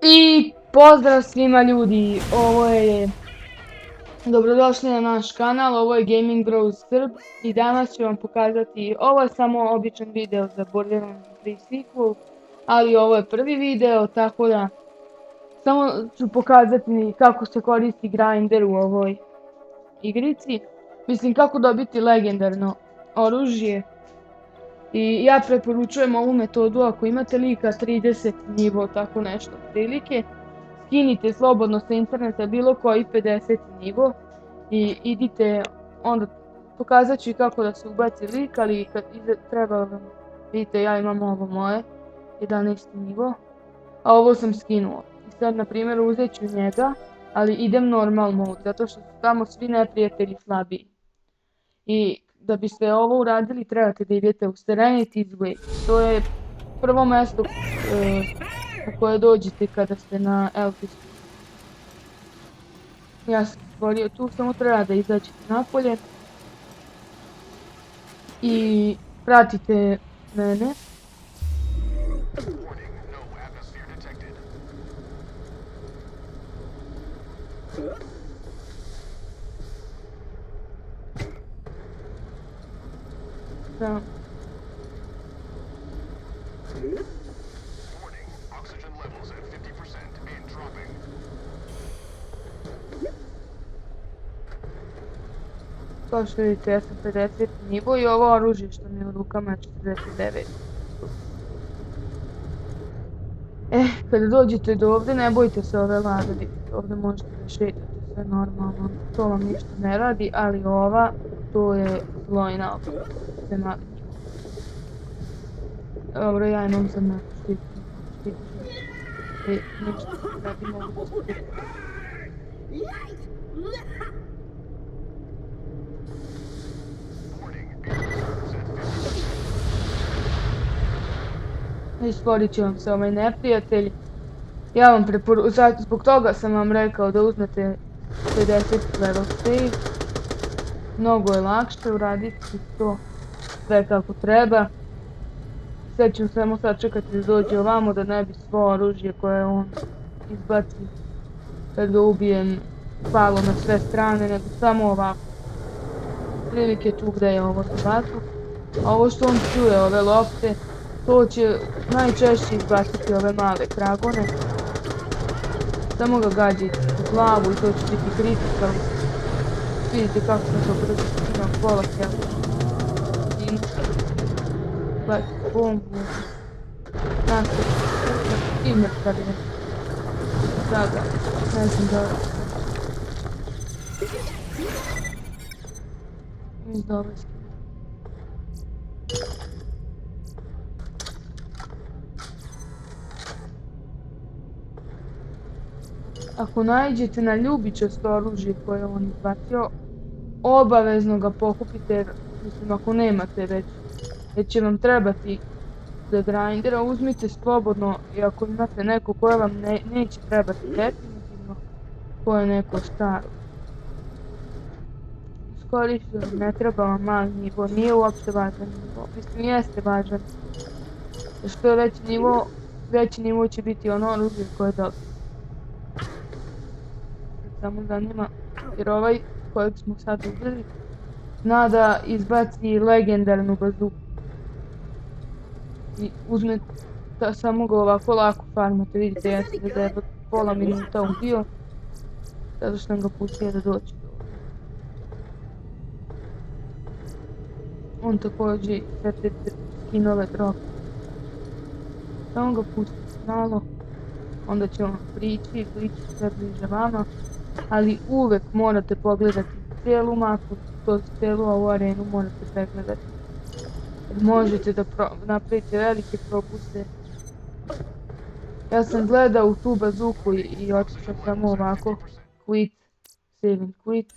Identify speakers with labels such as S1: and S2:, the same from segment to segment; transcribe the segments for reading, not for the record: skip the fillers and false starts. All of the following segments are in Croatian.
S1: I pozdrav svima ljudi, dobrodošli na naš kanal, ovo je Gaming Bros Srb i danas ću vam pokazati, ovo je samo običan video za Borderlands The Pre Sequel, ali ovo je prvi video, tako da samo ću pokazati kako se koristi grinder u ovoj igrici, mislim kako dobiti legendarno oružje. I ja preporučujem ovu metodu ako imate lika 30 nivo, tako nešto prilike. Skinite slobodno sa interneta bilo koji 50 nivo i idite, onda pokazat ću i kako da se ubaci lik, ali kad treba vam, vidite ja imam ovo moje 11 nivo, a ovo sam skinuo. I sad na primjer uzet ću njega, ali idem normal mode, zato što su tamo svi neprijatelji slabiji. I da biste ovo uradili trebate da idete u Serenity's Way. To je prvo mjesto u koje dođete kada ste na Elfisu. Ja sam stvorio tu, samo treba da izađete napolje i pratite mene. Da. Kao što vidite, ja sam 50 nivo i ovo oružje što mi je u rukama je 49. Kada dođete do ovdje, ne bojte se ove lade, vidite, ovdje možete da šetate sve normalno, to vam ništa ne radi, ali ova, to je zlojna opet, sve mali nivo. Dobro, ja imam za me štiti. Ništa, radi mogu štiti. I stvorit će vam se ovaj neprijatelj. Ja vam preporučujem, zbog toga sam vam rekao da uzmete 50 level save. Mnogo je lakše uraditi to sve kako treba. Sad ću samo sačekati da dođe ovamo da ne bi svo oružje koje on izbaci kad ga ubijem palo na sve strane, nego samo ovako. Prilike tu gdje je ovo zbatu. A ovo što on čuje, ove lopte, to će najčešće izbaciti ove male kragone. Samo ga gađajte u glavu i to će biti critical. Vidite kako sam to brzo skinao, pola kjela. Baciti bombu. Nastaviti. I mrtavi ne. Sada, ne znam da... Iz dole skinao. Ako naiđete na ljubičasto oružje koje on izbacio, obavezno ga pokupite, mislim ako nemate već, jer će vam trebati za grindera, uzmite slobodno i ako imate neko koje vam neće trebati definitivno, koje je neko staro. Iskoristite, ne treba vam mali nivo, nije uopšte važan nivo, mislim jeste važan, jer što je veći nivo će biti ono oružje koje dobije. Samo zanima, jer ovaj kojeg smo sad ubili zna da izbaci legendarnu bazuku. I uzme, samo ga ovako lako farmate, vidite ja sam ga za pola minuta ubio, zato što sam ga pustio da dođe do ovdje. On također sve te skinove dropi. Samo ga pustite malo, onda će on prići sve bliže vama. Ali uvek morate pogledati cijelu mapu, cijelu ovu arenu morate pregledati. Jer možete da napravite velike propuste. Ja sam gledao u tu bazuku i otišao samo ovako, quit, save and quit.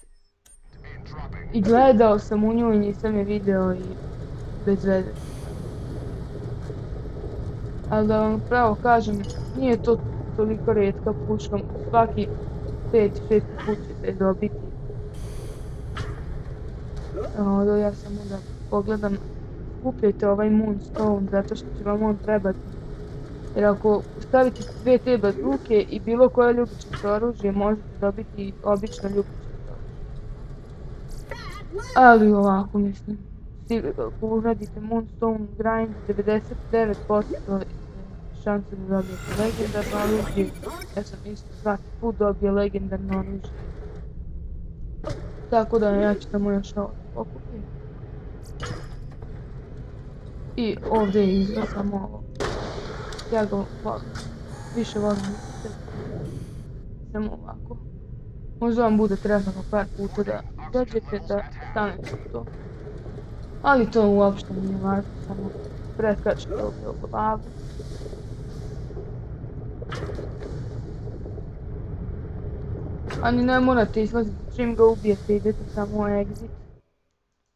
S1: I gledao sam u nju i nisam je video i bez veze. Ali da vam pravo kažem, nije to toliko rijetka puška, svaki 5-6 put ćete dobiti. Evo, ja samo da pogledam, kupite ovaj moonstone zato što će vam on trebati Jer ako stavite dve te bazuke i bilo koje ljubičasto oružje, možete dobiti obično ljubičasto oružje. Ali ovako mislim, ako uradite Moonstone Grind, 99% je šanse da dobijete legendarno oružje. Ja sam isto svaki put dobio legendarno oružje. Tako da ja ću tamo još ovo pokupim. I ovdje je izgled samo ovo. Ja ga volim. Više volim samo ovako. Možda vam bude trebalo par puta da dođete da stanete u to. Ali to uopšte nije važno, samo preskačete ovdje u glavu. Ani ne morate izlaziti, čim ga ubijete idete samo u exit,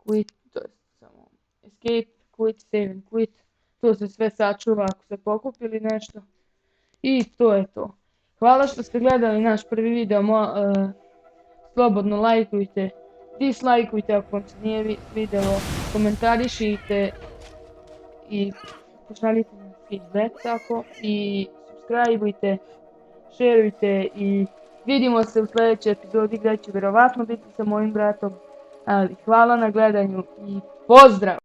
S1: quit, to je samo escape, quit, save and quit. To se sve sačuva ako ste pokupili nešto. I to je to. Hvala što ste gledali naš prvi video, slobodno lajkujte, dislajkujte ako vam se nije vidjelo, komentarišite i pošaljite mi feedback tako i subscribeujte, šerujte i vidimo se u sljedećoj epizodi gdje ću vjerovatno biti sa mojim bratom, ali hvala na gledanju i pozdrav!